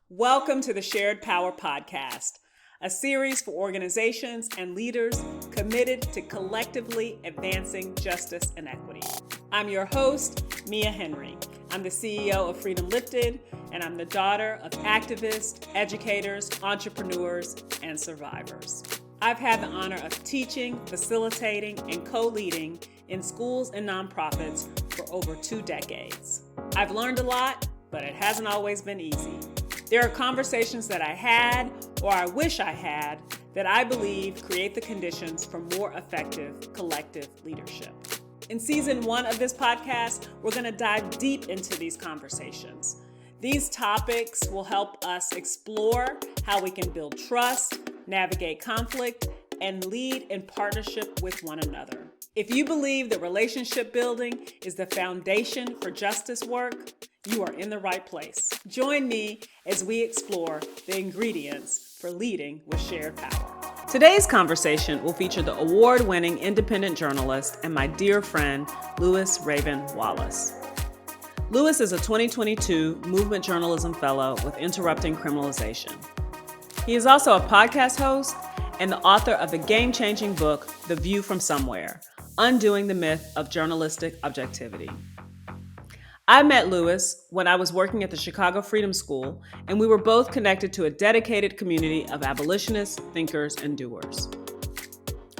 Welcome to the Shared Power Podcast, a series for organizations and leaders committed to collectively advancing justice and equity. I'm your host, Mia Henry. I'm the CEO of Freedom Lifted, and I'm the daughter of activists, educators, entrepreneurs, and survivors. I've had the honor of teaching, facilitating, and co-leading in schools and nonprofits for over 2 decades. I've learned a lot, but it hasn't always been easy. There are conversations that I had, or I wish I had, that I believe create the conditions for more effective collective leadership. In season 1 of this podcast, we're going to dive deep into these conversations. These topics will help us explore how we can build trust, navigate conflict, and lead in partnership with one another. If you believe that relationship building is the foundation for justice work, you are in the right place. Join me as we explore the ingredients for leading with shared power. Today's conversation will feature the award-winning independent journalist and my dear friend, Lewis Raven Wallace. Lewis is a 2022 Movement Journalism Fellow with Interrupting Criminalization. He is also a podcast host and the author of the game-changing book, The View from Somewhere, Undoing the Myth of Journalistic Objectivity. I met Lewis when I was working at the Chicago Freedom School, and we were both connected to a dedicated community of abolitionists, thinkers, and doers.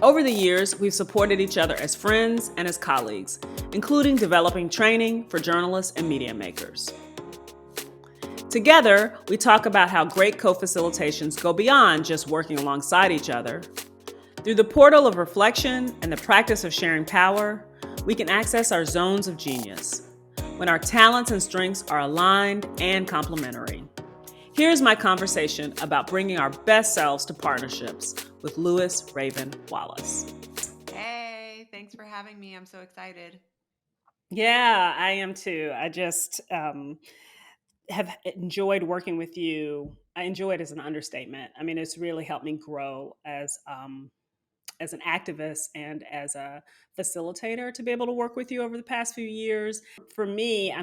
Over the years, we've supported each other as friends and as colleagues, including developing training for journalists and media makers. Together, we talk about how great co-facilitations go beyond just working alongside each other. Through the portal of reflection and the practice of sharing power, we can access our zones of genius, when our talents and strengths are aligned and complementary. Here's my conversation about bringing our best selves to partnerships with Lewis Raven Wallace. Hey, thanks for having me. I'm so excited. Yeah, I am too. I just have enjoyed working with you. I enjoy it as an understatement. I mean, it's really helped me grow as an activist and as a facilitator to be able to work with you over the past few years. For me,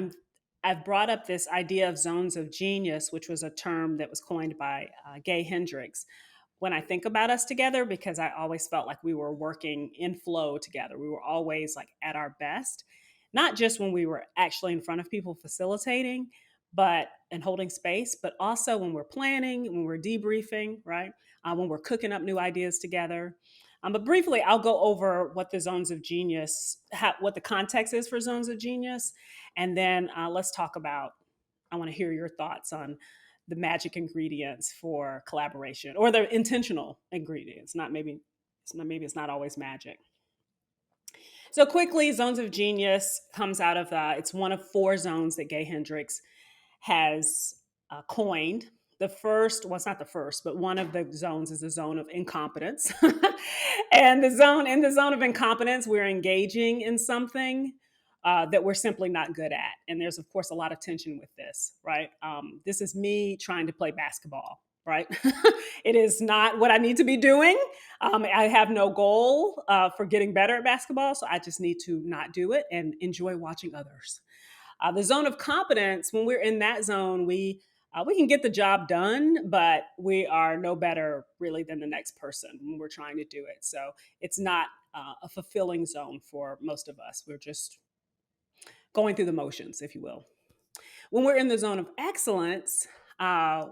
I've brought up this idea of zones of genius, which was a term that was coined by Gay Hendricks. When I think about us together, because I always felt like we were working in flow together. We were always like at our best, not just when we were actually in front of people facilitating, and holding space, but also when we're planning, when we're debriefing, right? When we're cooking up new ideas together. But briefly, I'll go over what the zones of genius, what the context is for zones of genius, and then let's talk about. I want to hear your thoughts on the magic ingredients for collaboration, or the intentional ingredients. Maybe it's not always magic. So quickly, zones of genius comes out of it's one of 4 zones that Gay Hendricks has coined. The first, well, it's not the first, but one of the zones is the zone of incompetence. And in the zone of incompetence, we're engaging in something that we're simply not good at. And there's, of course, a lot of tension with this, right? This is me trying to play basketball, right? It is not what I need to be doing. I have no goal for getting better at basketball, so I just need to not do it and enjoy watching others. The zone of competence, when we're in that zone, we can get the job done, but we are no better really than the next person when we're trying to do it. So it's not a fulfilling zone for most of us. We're just going through the motions, if you will. When we're in the zone of excellence,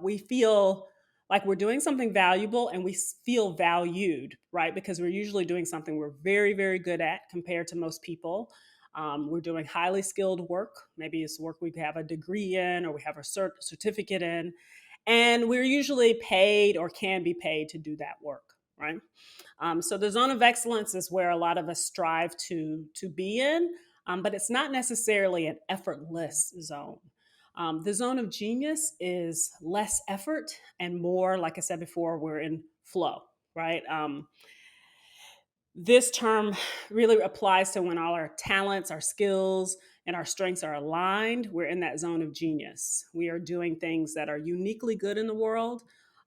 we feel like we're doing something valuable and we feel valued, right? Because we're usually doing something we're very, very good at compared to most people. We're doing highly skilled work. Maybe it's work we have a degree in or we have a certificate in. And we're usually paid or can be paid to do that work, right? So the zone of excellence is where a lot of us strive to be in, but it's not necessarily an effortless zone. The zone of genius is less effort and more, like I said before, we're in flow, right? This term really applies to when all our talents, our skills, and our strengths are aligned. We're in that zone of genius. We are doing things that are uniquely good in the world,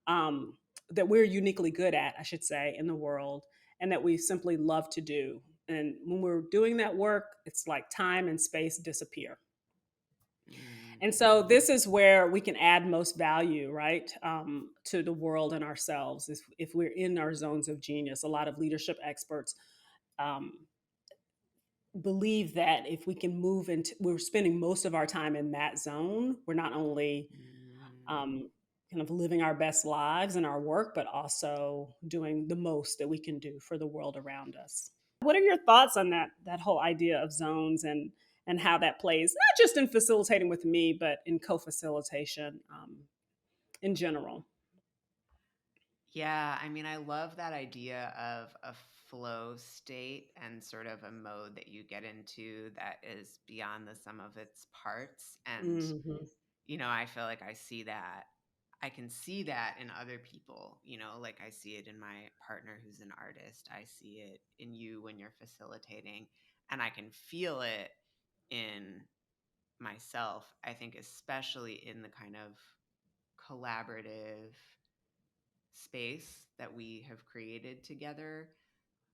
that we're uniquely good at, I should say, in the world, and that we simply love to do. And when we're doing that work, it's like time and space disappear. And so this is where we can add most value, right, to the world and ourselves if we're in our zones of genius. A lot of leadership experts um, believe that if we can move into, we're spending most of our time in that zone, we're not only Mm. um, kind of living our best lives in our work, but also doing the most that we can do for the world around us. What are your thoughts on that whole idea of zones and how that plays not just in facilitating with me, but in co-facilitation in general? Yeah, I mean, I love that idea of a flow state and sort of a mode that you get into that is beyond the sum of its parts. And, Hmm. I feel like I can see that in other people, like I see it in my partner who's an artist. I see it in you when you're facilitating, and I can feel it in myself. I think, especially in the kind of collaborative space that we have created together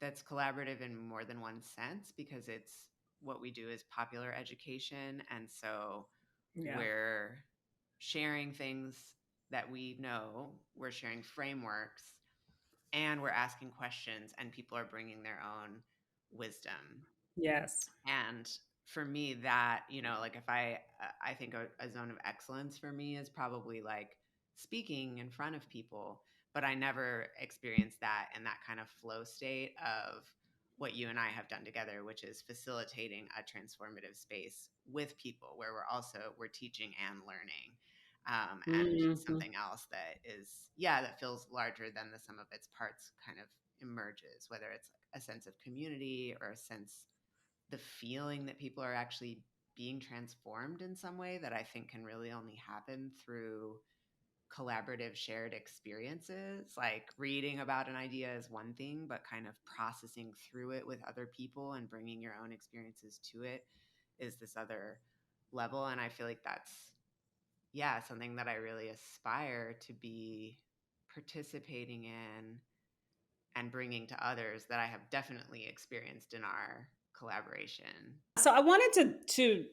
that's collaborative in more than one sense, because it's what we do is popular education. And so Yeah. we're sharing things that we know, we're sharing frameworks, and we're asking questions, and people are bringing their own wisdom. Yes. And for me, that, like, if I think a zone of excellence for me is probably like speaking in front of people, but I never experienced that in that kind of flow state of what you and I have done together, which is facilitating a transformative space with people where we're teaching and learning. And Hmm. something else that is, yeah, that feels larger than the sum of its parts kind of emerges, whether it's like a sense of community or a sense, the feeling that people are actually being transformed in some way, that I think can really only happen through collaborative shared experiences. Like, reading about an idea is one thing, but kind of processing through it with other people and bringing your own experiences to it is this other level. And I feel like that's, yeah, something that I really aspire to be participating in and bringing to others, that I have definitely experienced in our collaboration. So I wanted to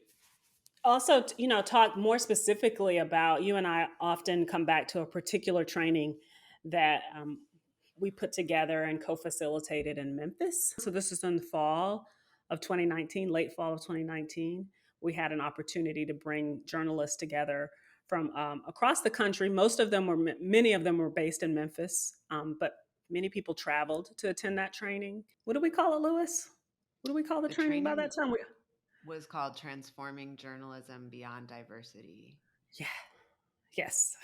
also, talk more specifically about, you and I often come back to a particular training that we put together and co-facilitated in Memphis. So this is in the fall of 2019, late fall of 2019. We had an opportunity to bring journalists together from across the country. Many of them were based in Memphis, but many people traveled to attend that training. What do we call it, Lewis? What do we call the The training by that training time? was called Transforming Journalism Beyond Diversity. Yeah. Yes.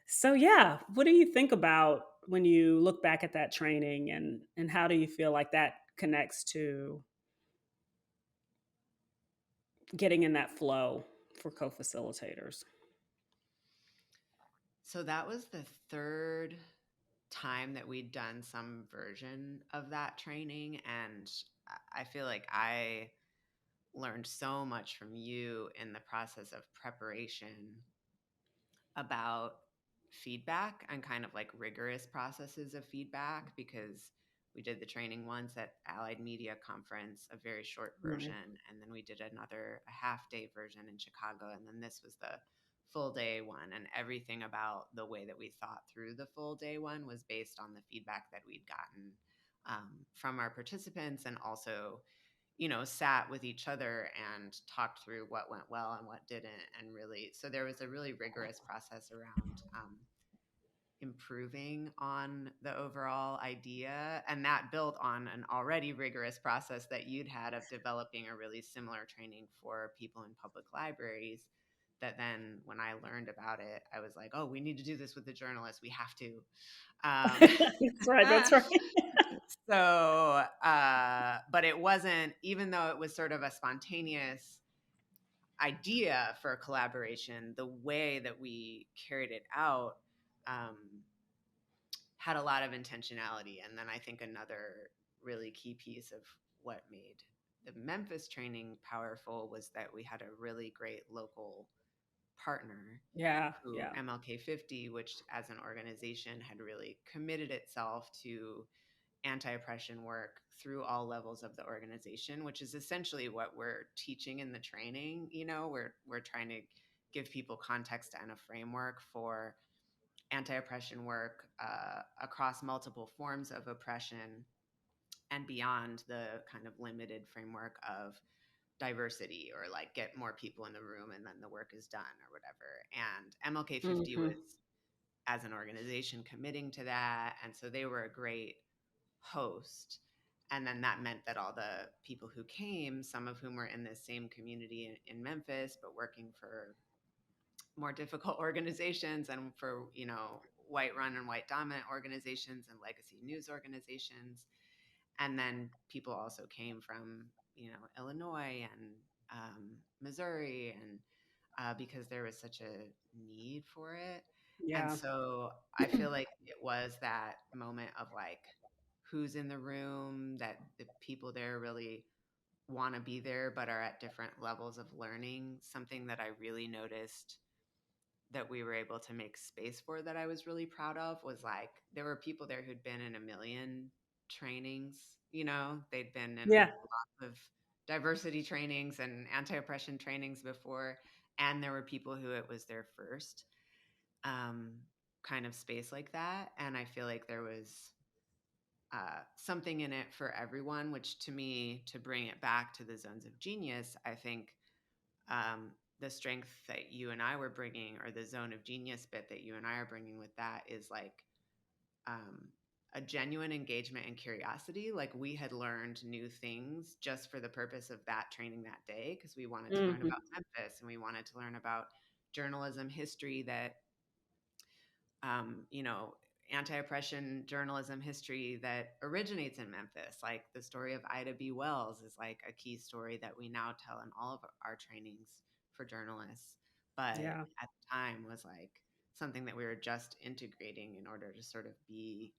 So yeah, what do you think about when you look back at that training and how do you feel like that connects to getting in that flow for co-facilitators? So that was the third time that we'd done some version of that training. And I feel like I learned so much from you in the process of preparation about feedback and kind of like rigorous processes of feedback, because we did the training once at Allied Media Conference, a very short Right. version, and then we did a half day version in Chicago, and then this was the full day one. And everything about the way that we thought through the full day one was based on the feedback that we'd gotten from our participants, and also sat with each other and talked through what went well and what didn't. And really, so there was a really rigorous process around improving on the overall idea. And that built on an already rigorous process that you'd had of developing a really similar training for people in public libraries. That then, when I learned about it, I was like, oh, we need to do this with the journalists. We have to. Um, That's right. That's right. So, but it wasn't, even though it was sort of a spontaneous idea for a collaboration, the way that we carried it out um, had a lot of intentionality. And then I think another really key piece of what made the Memphis training powerful was that we had a really great local partner, Yeah. who Yeah. MLK 50, which as an organization had really committed itself to anti-oppression work through all levels of the organization, which is essentially what we're teaching in the training. We're trying to give people context and a framework for anti-oppression work across multiple forms of oppression and beyond the kind of limited framework of diversity, or like get more people in the room and then the work is done or whatever. And MLK 50 was, Mhm. as an organization, committing to that. And so they were a great host. And then that meant that all the people who came, some of whom were in this same community in Memphis, but working for more difficult organizations and for, white run and white dominant organizations and legacy news organizations. And then people also came from, Illinois and Missouri, and because there was such a need for it. And Yeah. so I feel like it was that moment of like, who's in the room, that the people there really want to be there, but are at different levels of learning. Something that I really noticed that we were able to make space for, that I was really proud of, was like there were people there who'd been in a million trainings. They'd been in Yeah. lots of diversity trainings and anti-oppression trainings before, and there were people who it was their first um, kind of space like that. And I feel like there was something in it for everyone, which to me, to bring it back to the zones of genius, I think um, the strength that you and I were bringing, or the zone of genius bit that you and I are bringing with that, is like um, a genuine engagement and curiosity. Like we had learned new things just for the purpose of that training that day, because we wanted to learn Mhm. about Memphis and we wanted to learn about journalism history that um, you know, anti-oppression journalism history that originates in Memphis. Like the story of Ida B. Wells is like a key story that we now tell in all of our trainings for journalists, but Yeah. at the time was like something that we were just integrating in order to sort of be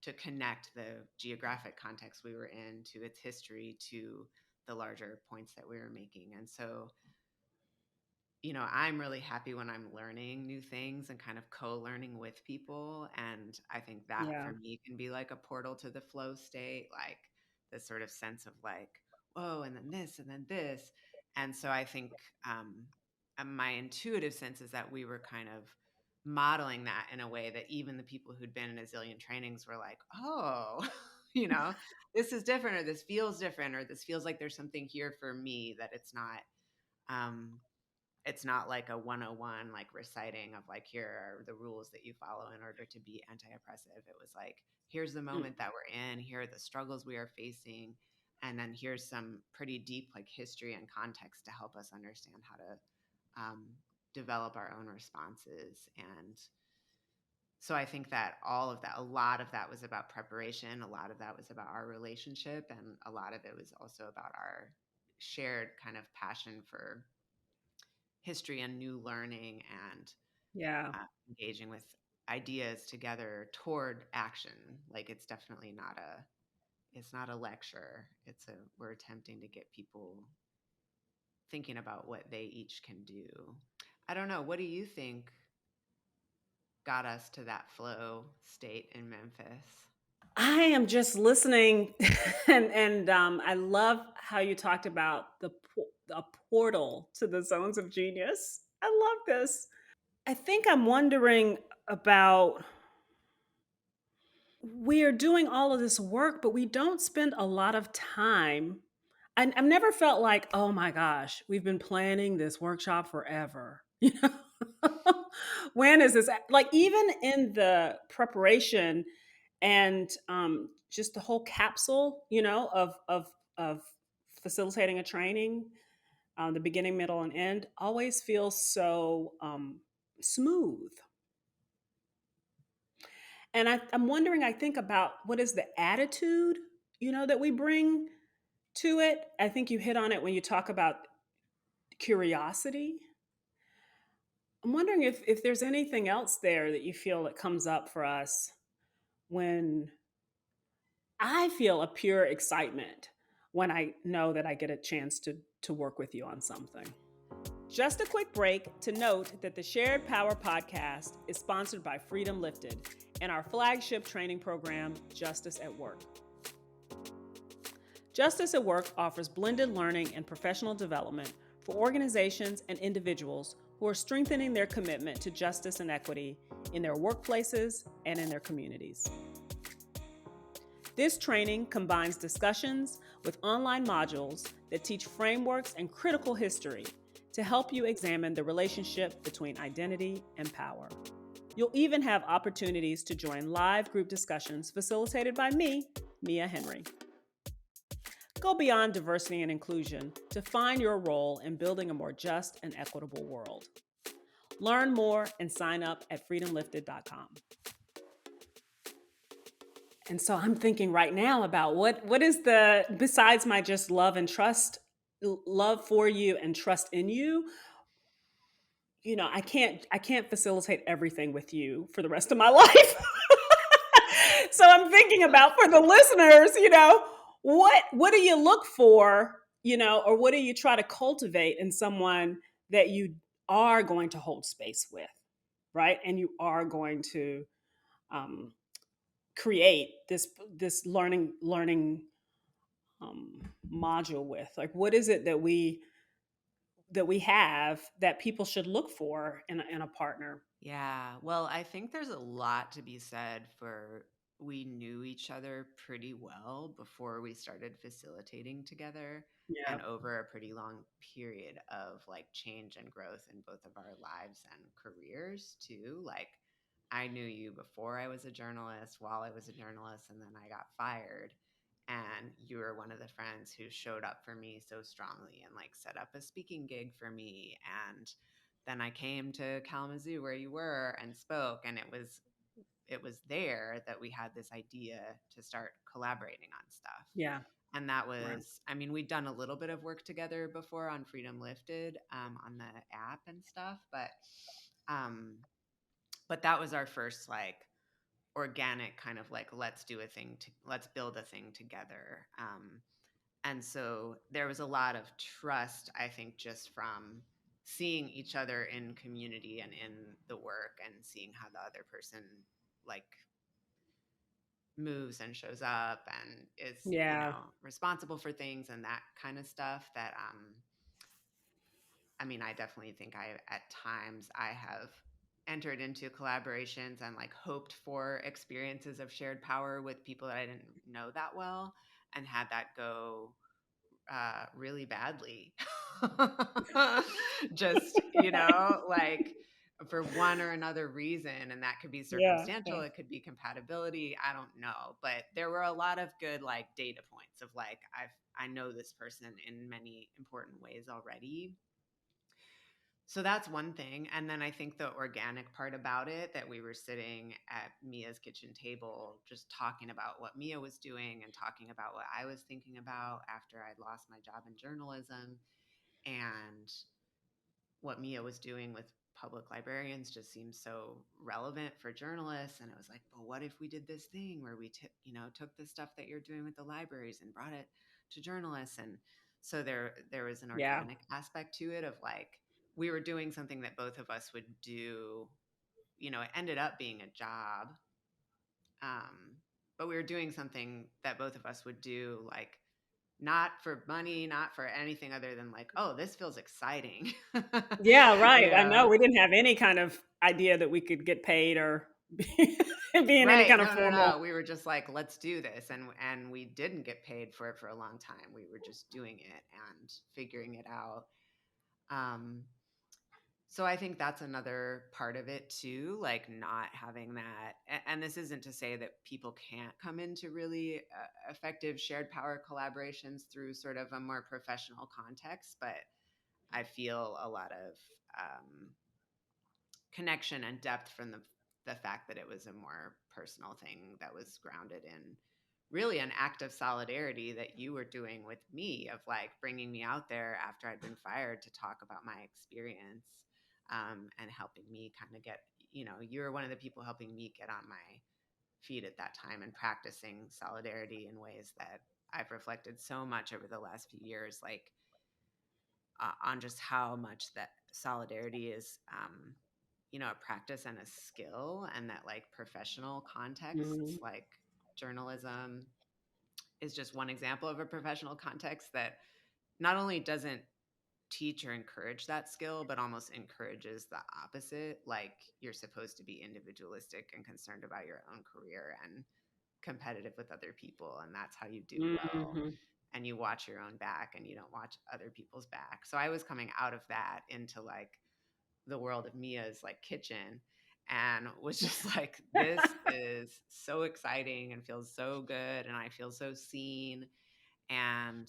to connect the geographic context we were in to its history, to the larger points that we were making. And so I'm really happy when I'm learning new things and kind of co-learning with people. And I think that Yeah. for me can be like a portal to the flow state, like this sort of sense of like, whoa, and then this, and then this. And so I think my intuitive sense is that we were kind of modeling that in a way that even the people who'd been in a zillion trainings were like, oh, you know, this is different, or this feels different, or this feels like there's something here for me, that um, it's not like a 101, like reciting of like, here are the rules that you follow in order to be anti-oppressive. It was like, here's the Mm. moment that we're in, here are the struggles we are facing, and then here's some pretty deep like history and context to help us understand how to um, develop our own responses. And so I think that all of that, a lot of that was about preparation, a lot of that was about our relationship, and a lot of it was also about our shared kind of passion for history and new learning, and Yeah. engaging with ideas together toward action. Like it's not a lecture. We're attempting to get people thinking about what they each can do. I don't know. What do you think got us to that flow state in Memphis? I am just listening, and I love how you talked about the portal to the zones of genius. I love this. I think I'm wondering about, we are doing all of this work, but we don't spend a lot of time. I've never felt like, oh my gosh, we've been planning this workshop forever. When is this? Like, even in the preparation and just the whole capsule, of facilitating a training, the beginning, middle, and end always feels so smooth. And I'm wondering, I think about what is the attitude, that we bring to it. I think you hit on it when you talk about curiosity. I'm wondering if there's anything else there that you feel that comes up for us when I feel a pure excitement when I know that I get a chance to work with you on something. Just a quick break to note that the Shared Power podcast is sponsored by Freedom Lifted and our flagship training program, Justice at Work. Justice at Work offers blended learning and professional development for organizations and individuals who are strengthening their commitment to justice and equity in their workplaces and in their communities. This training combines discussions with online modules that teach frameworks and critical history to help you examine the relationship between identity and power. You'll even have opportunities to join live group discussions facilitated by me, Mia Henry. Go beyond diversity and inclusion to find your role in building a more just and equitable world. Learn more and sign up at freedomlifted.com. And so I'm thinking right now about what is the, besides my just love and trust, love for you and trust in you, I can't facilitate everything with you for the rest of my life. So I'm thinking about, for the listeners, what do you look for, or what do you try to cultivate in someone that you are going to hold space with, right? And you are going to um, create this learning module with. Like, what is it that we have that people should look for in a partner? Yeah. Well, I think there's a lot to be said for we knew each other pretty well before we started facilitating together Yeah, and over a pretty long period of like change and growth in both of our lives and careers too. Like I knew you before I was a journalist, while I was a journalist, and then I got fired. And you were one of the friends who showed up for me so strongly and like set up a speaking gig for me. And then I came to Kalamazoo where you were and spoke, and it was there that we had this idea to start collaborating on stuff. yeah, And that right. was, I mean, we'd done a little bit of work together before on Freedom Lifted, on the app and stuff, um, but that was our first like organic kind of like let's build a thing together. And so there was a lot of trust, I think, just from seeing each other in community and in the work and seeing how the other person like moves and shows up and is, Yeah, responsible for things and that kind of stuff that I mean, I definitely think at times I have entered into collaborations and like hoped for experiences of shared power with people that I didn't know that well and had that go really badly. Just, like for one or another reason. And that could be yeah, circumstantial, yeah, it could be compatibility. I don't know. But there were a lot of good like data points of like, I know this person in many important ways already. So that's one thing. And then I think the organic part about it, that we were sitting at Mia's kitchen table, just talking about what Mia was doing and talking about what I was thinking about after I'd lost my job in journalism, and what Mia was doing with public librarians just seemed so relevant for journalists. And it was like, but what if we did this thing where we took the stuff that you're doing with the libraries and brought it to journalists? And so there was an yeah, organic aspect to it of like we were doing something that both of us would do. It ended up being a job, um, but we were doing something that both of us would do, like not for money, not for anything other than like, oh, this feels exciting. yeah. you Right. I know know we didn't have any kind of idea that we could get paid or be in any Right. kind of No, no, formal. no. We were just like, let's do this. And we didn't get paid for it for a long time. We were just doing it and figuring it out. Um, so I think that's another part of it too, like not having that. And this isn't to say that people can't come into really effective shared power collaborations through sort of a more professional context, but I feel a lot of connection and depth from the fact that it was a more personal thing that was grounded in really an act of solidarity that you were doing with me, of like bringing me out there after I'd been fired to talk about my experience, and helping me kind of get, you were one of the people helping me get on my feet at that time and practicing solidarity in ways that I've reflected so much over the last few years, like on just how much solidarity is, a practice and a skill, and that like professional contexts, Mhm. like journalism, is just one example of a professional context that not only doesn't teach or encourage that skill, but almost encourages the opposite. Like you're supposed to be individualistic and concerned about your own career and competitive with other people. And that's how you do well. Mhm. And you watch your own back and you don't watch other people's back. So I was coming out of that into like the world of Mia's like kitchen, and was just like, this is so exciting and feels so good. And I feel so seen. And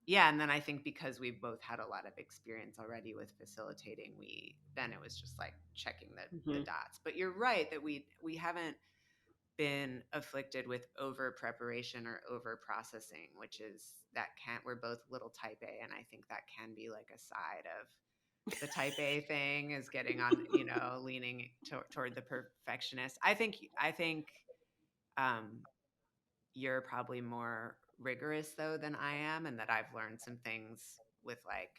yeah, and then I think because we both had a lot of experience already with facilitating, it was just like checking the Mhm. dots. But you're right that we haven't been afflicted with over preparation or over processing, which is that can't we're both little type A, and I think that can be like a side of the type A thing, is getting on, leaning toward the perfectionist. I think um you're probably more rigorous though than I am, and that I've learned some things with like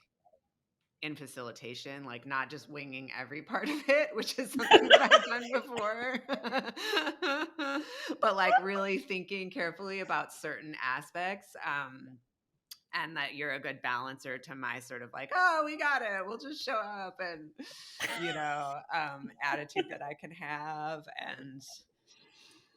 in facilitation, like not just winging every part of it, which is something that I've done before, but like really thinking carefully about certain aspects. And that you're a good balancer to my sort of like, oh, we got it, we'll just show up, and attitude that I can have. And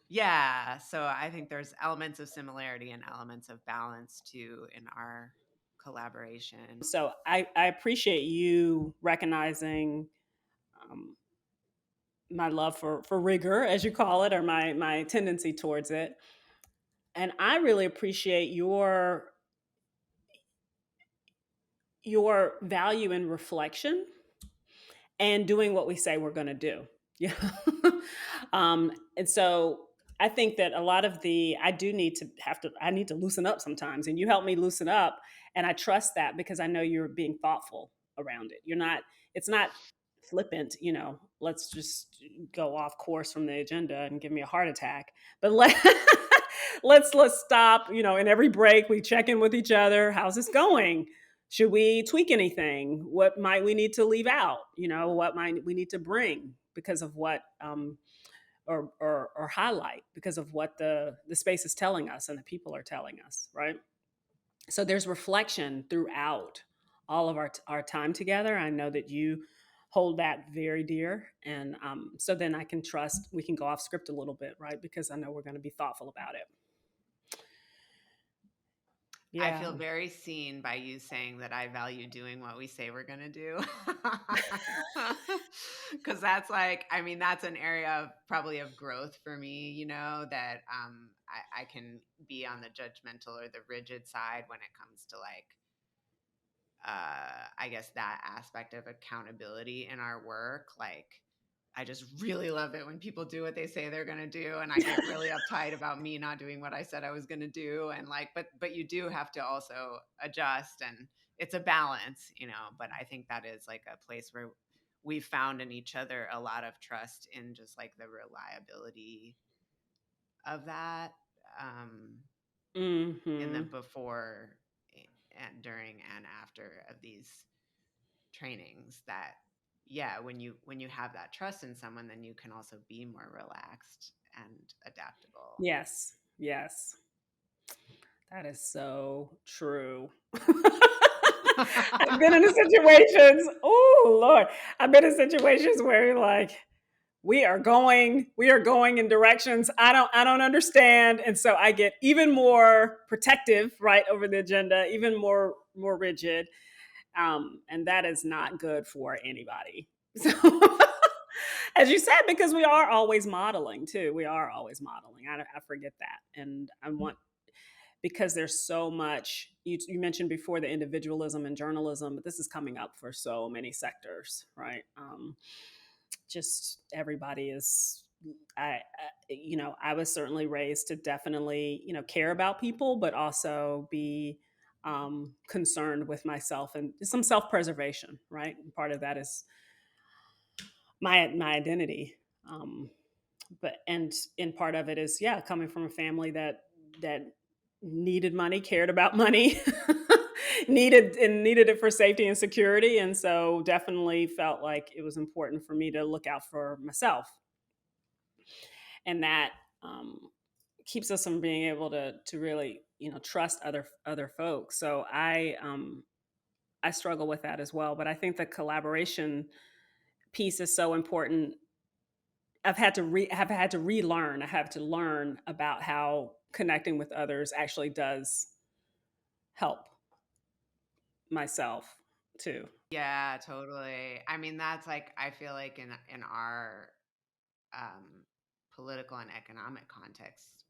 yeah, so I think there's elements of similarity and elements of balance too in our collaboration. So I appreciate you recognizing um, my love for rigor, as you call it, or my tendency towards it. And I really appreciate your value in reflection and doing what we say we're going to do. Yeah. And so I think that a lot of I do need to I need to loosen up sometimes. And you help me loosen up. And I trust that because I know you're being thoughtful around it. It's not flippant, let's just go off course from the agenda and give me a heart attack. But let's stop, in every break we check in with each other. How's this going? Should we tweak anything? What might we need to leave out? What might we need to bring because of what or highlight because of what the space is telling us and the people are telling us, right? So there's reflection throughout all of our time together. I know that you hold that very dear, and so then I can trust we can go off script a little bit, right? Because I know we're going to be thoughtful about it. I Yeah. feel very seen by you saying that I value doing what we say we're going to do. Because that's like, I mean, that's an area of probably of growth for me, that I can be on the judgmental or the rigid side when it comes to like, I guess that aspect of accountability in our work. Like, I just really love it when people do what they say they're going to do, and I get really uptight about me not doing what I said I was going to do. And like, but you do have to also adjust, and it's a balance, but I think that is like a place where we found in each other a lot of trust in just like the reliability of that, in the Hmm. before and during and after of these trainings. That yeah, when you have that trust in someone, then you can also be more relaxed and adaptable. Yes. Yes. That is so true. I've been in situations. Oh Lord, I've been in situations where you're like, we are going in directions I don't understand, and so I get even more protective, right, over the agenda, even more rigid, and that is not good for anybody. So, as you said, because we are always modeling too. We are always modeling. I forget that, and I want because there's so much you mentioned before the individualism in journalism, but this is coming up for so many sectors, right? Just everybody is I was certainly raised to definitely care about people, but also be concerned with myself and some self-preservation, right? And part of that is my identity, but and in part of it is, yeah, coming from a family that needed money, cared about money, needed it for safety and security, and so definitely felt like it was important for me to look out for myself, and that um, keeps us from being able to really trust other folks. So I struggle with that as well, but I think the collaboration piece is so important. Have had to relearn. I have to learn about how connecting with others actually does help myself too. Yeah, totally. I mean, that's like I feel like in our um, political and economic context,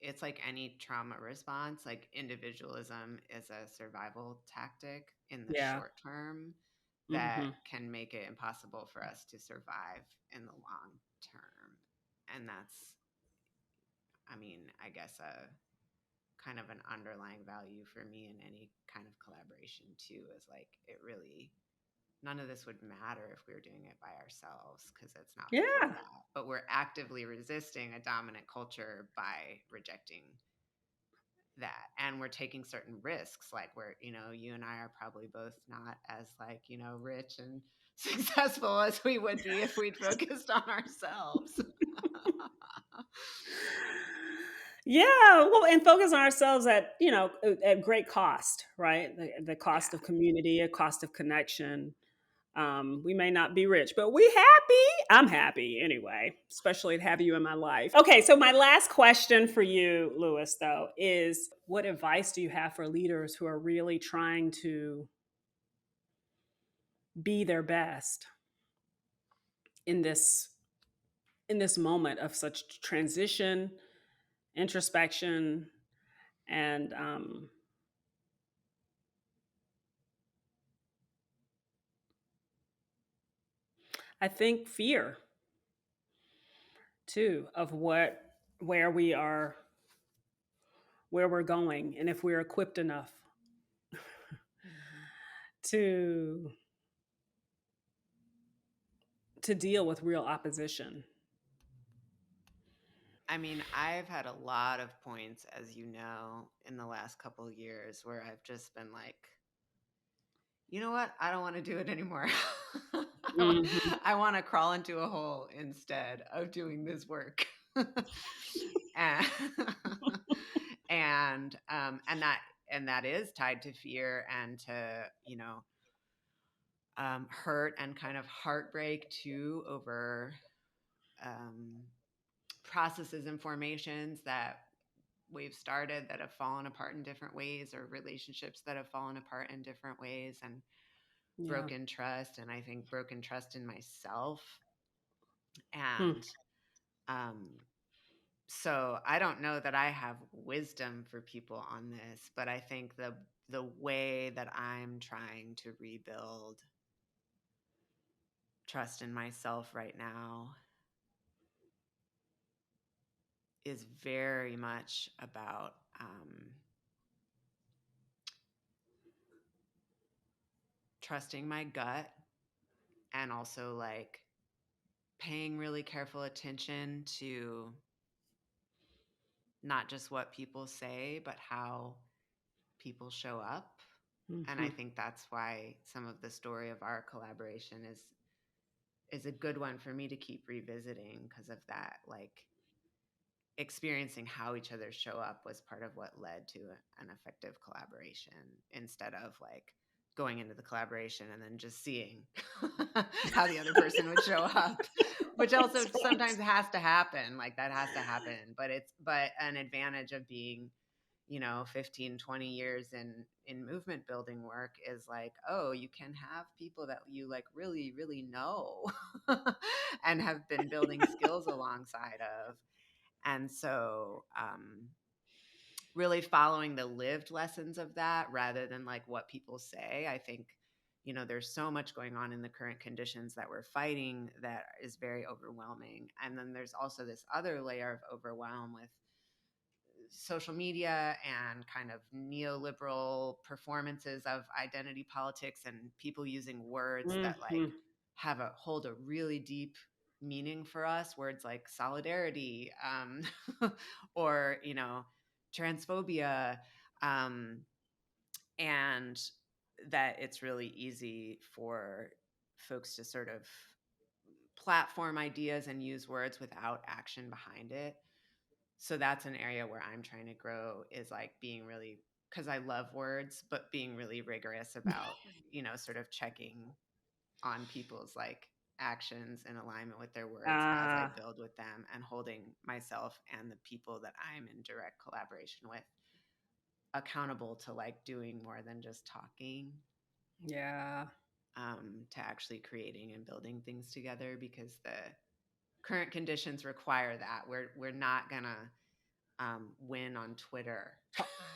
it's like any trauma response, like individualism is a survival tactic in the Yeah. short term that Hmm. can make it impossible for us to survive in the long term. And that's, I mean, I guess a kind of an underlying value for me in any kind of collaboration too, is like it really, none of this would matter if we were doing it by ourselves because it's not for Yeah. that. But we're actively resisting a dominant culture by rejecting that, and we're taking certain risks, like we're, you and I are probably both not as, like, rich and successful as we would be if we'd focused on ourselves. Yeah, well, and focus on ourselves at at great cost, right? The cost Yeah. of community, a cost of connection. We may not be rich, but we happy. I'm happy anyway, especially to have you in my life. Okay, so my last question for you, Lewis, though, is what advice do you have for leaders who are really trying to be their best in this moment of such transition, introspection, and I think fear too of where we are, where we're going, and if we're equipped enough Mhm. to deal with real opposition. I mean, I've had a lot of points, as you know, in the last couple of years where I've just been like, you know what? I don't want to do it anymore. Mhm. I want to crawl into a hole instead of doing this work. and and that is tied to fear and to, hurt and kind of heartbreak too, over um, processes and formations that we've started that have fallen apart in different ways, or relationships that have fallen apart in different ways, and Yeah. broken trust. And I think broken trust in myself. Hmm. And um, so I don't know that I have wisdom for people on this, but I think the way that I'm trying to rebuild trust in myself right now is very much about trusting my gut, and also like paying really careful attention to not just what people say, but how people show up. And I Mhm. think that's why some of the story of our collaboration is a good one for me to keep revisiting, because of that, like experiencing how each other show up was part of what led to an effective collaboration, instead of like going into the collaboration and then just seeing how the other person would show up, which also That's right. sometimes has to happen, like that has to happen. But an advantage of being, 15, 20 years in movement building work is like, oh, you can have people that you like really really know and have been building skills alongside of. And so, really following the lived lessons of that rather than like what people say. I think, there's so much going on in the current conditions that we're fighting that is very overwhelming. And then there's also this other layer of overwhelm with social media and kind of neoliberal performances of identity politics, and people using words that like Mhm. hold a really deep meaning for us, words like solidarity, or transphobia, um, and that it's really easy for folks to sort of platform ideas and use words without action behind it. So that's an area where I'm trying to grow, is like being really, because I love words, but being really rigorous about, sort of checking on people's like actions in alignment with their words as I Ah, build with them, and holding myself and the people that I'm in direct collaboration with accountable to like doing more than just talking, yeah. to actually creating and building things together, because the current conditions require that. We're not gonna win on Twitter.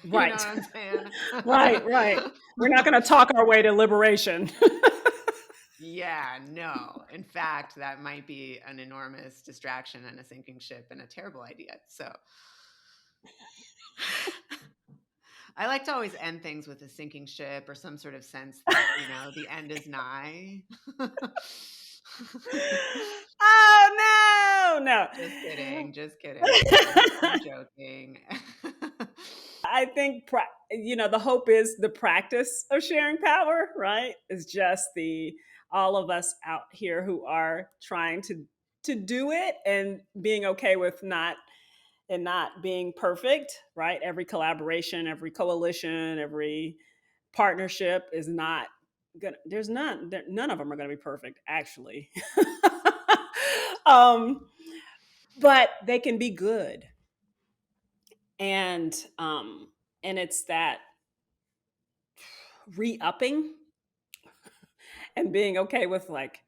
You know Right. what I'm saying? Right, right. We're not going to talk our way to liberation. Yeah, no. In fact, that might be an enormous distraction and a sinking ship and a terrible idea. So I like to always end things with a sinking ship or some sort of sense that, the end is nigh. Oh, no, no. Just kidding. Just kidding. I'm joking. I think the hope is the practice of sharing power, right? Is just the all of us out here who are trying to do it and being okay with not being perfect, right? Every collaboration, every coalition, every partnership is not gonna. There's none of them are gonna be perfect, actually. um, but they can be good, and um, and it's that re-upping and being okay with like,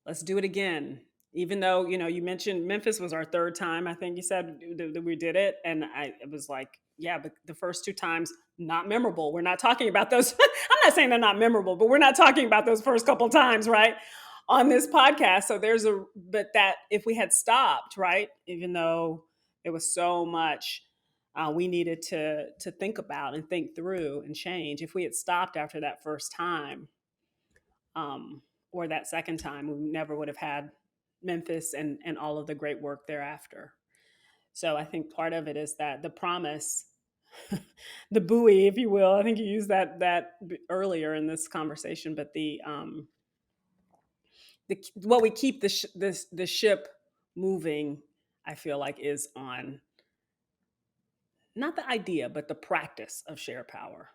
let's do it again. Even though, you mentioned Memphis was our third time, I think you said that we did it. And it was like, yeah, but the first two times, not memorable. We're not talking about those. I'm not saying they're not memorable, but we're not talking about those first couple times, right? On this podcast. So but that if we had stopped, right? Even though there was so much we needed to think about and think through and change, if we had stopped after that first time, um, or that second time, we never would have had Memphis and all of the great work thereafter. So I think part of it is that the promise, the buoy, if you will. I think you used that earlier in this conversation, but the what we keep the ship moving, I feel like, is on not the idea, but the practice of shared power,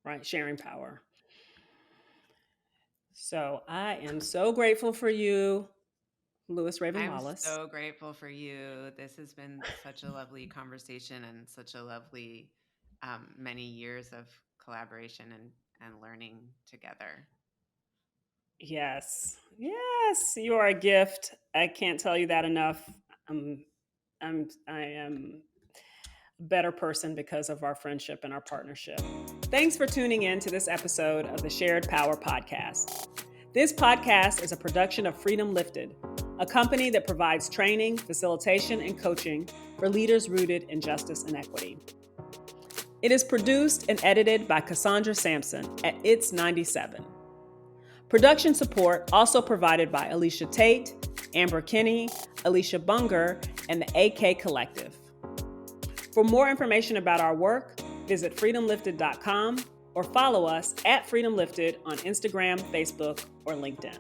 right? Sharing power. So I am so grateful for you, Lewis Raven I'm Wallace. so grateful for you. This has been such a lovely conversation and such a lovely many years of collaboration and learning together. Yes. Yes, you are a gift. I can't tell you that enough. I'm I am a better person because of our friendship and our partnership. Thanks for tuning in to this episode of the Shared Power Podcast. This podcast is a production of Freedom Lifted, a company that provides training, facilitation, and coaching for leaders rooted in justice and equity. It is produced and edited by Cassandra Sampson at It's 97. Production support also provided by Alicia Tate, Amber Kinney, Alicia Bunger, and the AK Collective. For more information about our work, visit freedomlifted.com or follow us at Freedom Lifted on Instagram, Facebook, or LinkedIn.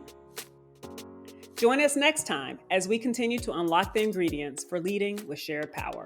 Join us next time as we continue to unlock the ingredients for leading with shared power.